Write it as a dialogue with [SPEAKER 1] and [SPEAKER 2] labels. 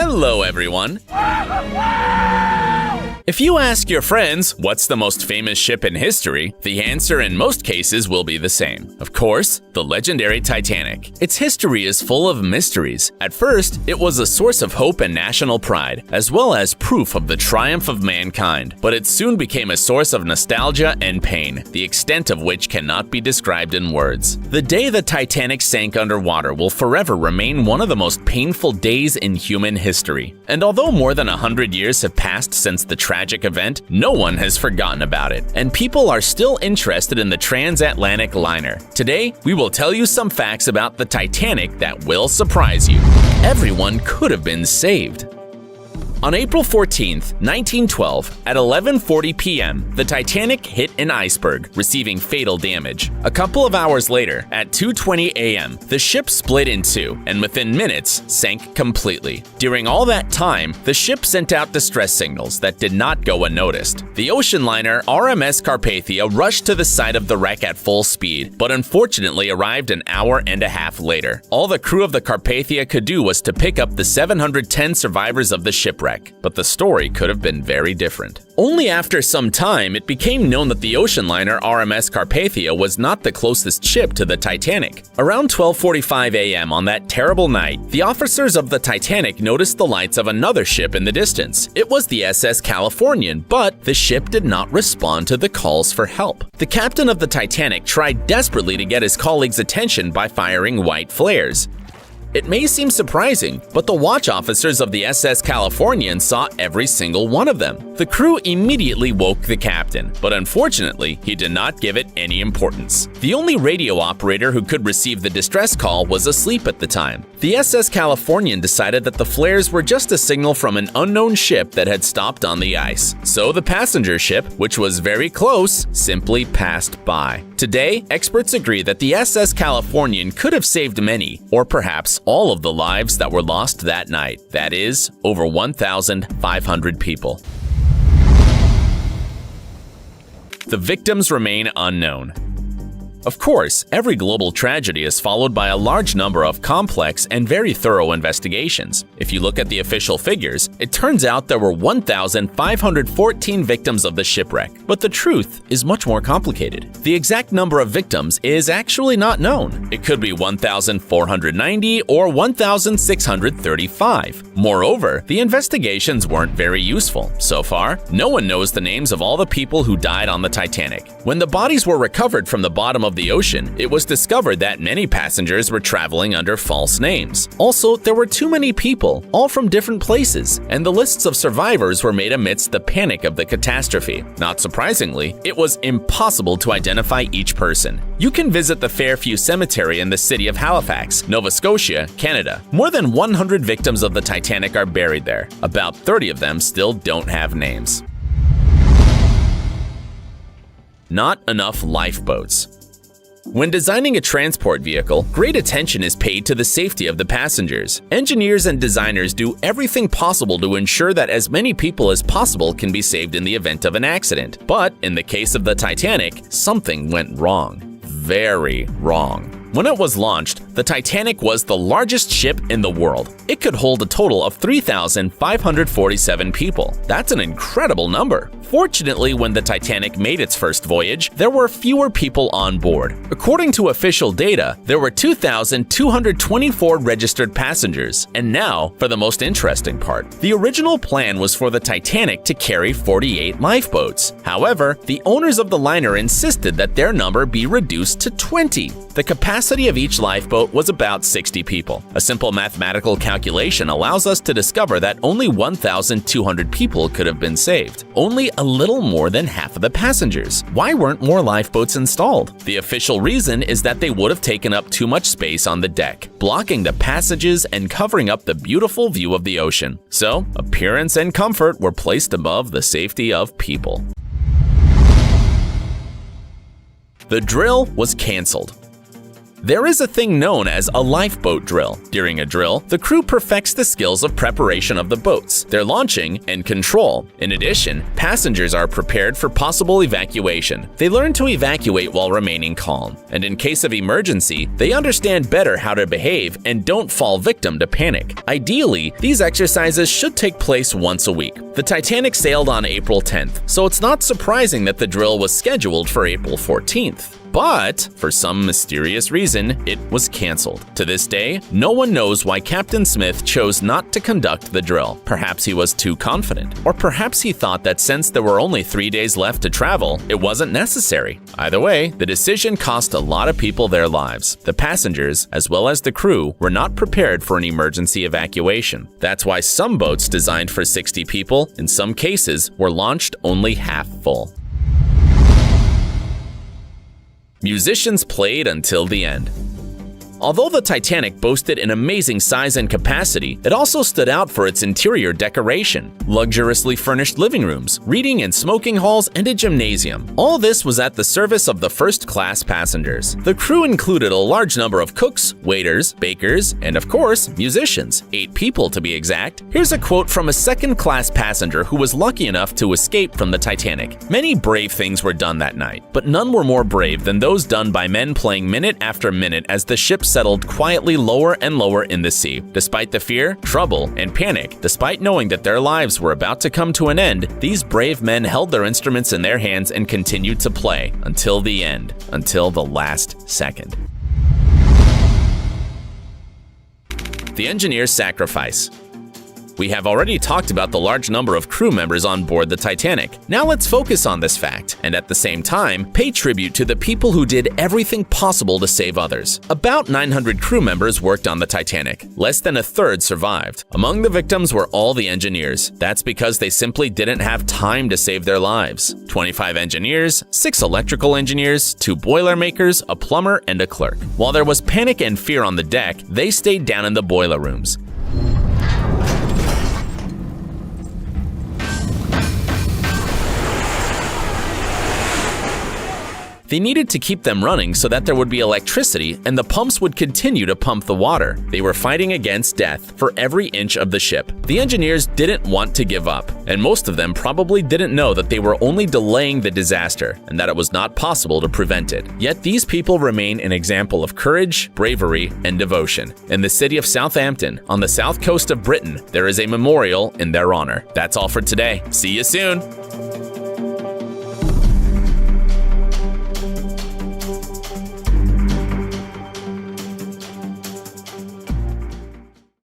[SPEAKER 1] Hello, everyone! If you ask your friends, what's the most famous ship in history, the answer in most cases will be the same. Of course, the legendary Titanic. Its history is full of mysteries. At first, it was a source of hope and national pride, as well as proof of the triumph of mankind. But it soon became a source of nostalgia and pain, the extent of which cannot be described in words. The day the Titanic sank underwater will forever remain one of the most painful days in human history. And although more than 100 years have passed since the tragic event, no one has forgotten about it, and people are still interested in the transatlantic liner. Today, we will tell you some facts about the Titanic that will surprise you. Everyone could have been saved. On April 14, 1912, at 11:40 p.m., the Titanic hit an iceberg, receiving fatal damage. A couple of hours later, at 2:20 a.m., the ship split in two and within minutes sank completely. During all that time, the ship sent out distress signals that did not go unnoticed. The ocean liner RMS Carpathia rushed to the site of the wreck at full speed, but unfortunately arrived an hour and a half later. All the crew of the Carpathia could do was to pick up the 710 survivors of the shipwreck. But the story could have been very different. Only after some time, it became known that the ocean liner RMS Carpathia was not the closest ship to the Titanic. Around 12:45 a.m. on that terrible night, the officers of the Titanic noticed the lights of another ship in the distance. It was the SS Californian, but the ship did not respond to the calls for help. The captain of the Titanic tried desperately to get his colleagues' attention by firing white flares. It may seem surprising, but the watch officers of the SS Californian saw every single one of them. The crew immediately woke the captain, but unfortunately, he did not give it any importance. The only radio operator who could receive the distress call was asleep at the time. The SS Californian decided that the flares were just a signal from an unknown ship that had stopped on the ice. So the passenger ship, which was very close, simply passed by. Today, experts agree that the SS Californian could have saved many, or perhaps all of the lives that were lost that night. That is, over 1,500 people. The victims remain unknown. Of course, every global tragedy is followed by a large number of complex and very thorough investigations. If you look at the official figures, it turns out there were 1,514 victims of the shipwreck. But the truth is much more complicated. The exact number of victims is actually not known. It could be 1,490 or 1,635. Moreover, the investigations weren't very useful. So far, no one knows the names of all the people who died on the Titanic. When the bodies were recovered from the bottom of the ocean, it was discovered that many passengers were traveling under false names. Also, there were too many people, all from different places, and the lists of survivors were made amidst the panic of the catastrophe. Not surprisingly, it was impossible to identify each person. You can visit the Fairview Cemetery in the city of Halifax, Nova Scotia, Canada. More than 100 victims of the Titanic are buried there. About 30 of them still don't have names. Not enough lifeboats. When designing a transport vehicle, great attention is paid to the safety of the passengers. Engineers and designers do everything possible to ensure that as many people as possible can be saved in the event of an accident. But in the case of the Titanic, something went wrong. Very wrong. When it was launched, the Titanic was the largest ship in the world. It could hold a total of 3,547 people. That's an incredible number. Fortunately, when the Titanic made its first voyage, there were fewer people on board. According to official data, there were 2,224 registered passengers. And now, for the most interesting part. The original plan was for the Titanic to carry 48 lifeboats. However, the owners of the liner insisted that their number be reduced to 20. The capacity of each lifeboat was about 60 people. A simple mathematical calculation allows us to discover that only 1,200 people could have been saved. Only a little more than half of the passengers. Why weren't more lifeboats installed? The official reason is that they would have taken up too much space on the deck, blocking the passages and covering up the beautiful view of the ocean. So, appearance and comfort were placed above the safety of people. The drill was cancelled. There is a thing known as a lifeboat drill. During a drill, the crew perfects the skills of preparation of the boats, their launching, and control. In addition, passengers are prepared for possible evacuation. They learn to evacuate while remaining calm, and in case of emergency, they understand better how to behave and don't fall victim to panic. Ideally, these exercises should take place once a week. The Titanic sailed on April 10th, so it's not surprising that the drill was scheduled for April 14th. But, for some mysterious reason, it was canceled. To this day, no one knows why Captain Smith chose not to conduct the drill. Perhaps he was too confident, or perhaps he thought that since there were only 3 days left to travel, it wasn't necessary. Either way, the decision cost a lot of people their lives. The passengers, as well as the crew, were not prepared for an emergency evacuation. That's why some boats designed for 60 people, in some cases, were launched only half full. Musicians played until the end. Although the Titanic boasted an amazing size and capacity, it also stood out for its interior decoration. Luxuriously furnished living rooms, reading and smoking halls, and a gymnasium. All this was at the service of the first-class passengers. The crew included a large number of cooks, waiters, bakers, and of course, musicians. 8 people to be exact. Here's a quote from a second-class passenger who was lucky enough to escape from the Titanic. "Many brave things were done that night, but none were more brave than those done by men playing minute after minute as the ship settled quietly lower and lower in the sea. Despite the fear, trouble, and panic, despite knowing that their lives were about to come to an end, these brave men held their instruments in their hands and continued to play until the end, until the last second." The engineer's sacrifice. We have already talked about the large number of crew members on board the Titanic. Now let's focus on this fact, and at the same time, pay tribute to the people who did everything possible to save others. About 900 crew members worked on the Titanic. Less than a third survived. Among the victims were all the engineers. That's because they simply didn't have time to save their lives. 25 engineers, 6 electrical engineers, 2 boiler makers, a plumber, and a clerk. While there was panic and fear on the deck, they stayed down in the boiler rooms. They needed to keep them running so that there would be electricity and the pumps would continue to pump the water. They were fighting against death for every inch of the ship. The engineers didn't want to give up, and most of them probably didn't know that they were only delaying the disaster and that it was not possible to prevent it. Yet these people remain an example of courage, bravery, and devotion. In the city of Southampton, on the south coast of Britain, there is a memorial in their honor. That's all for today. See you soon!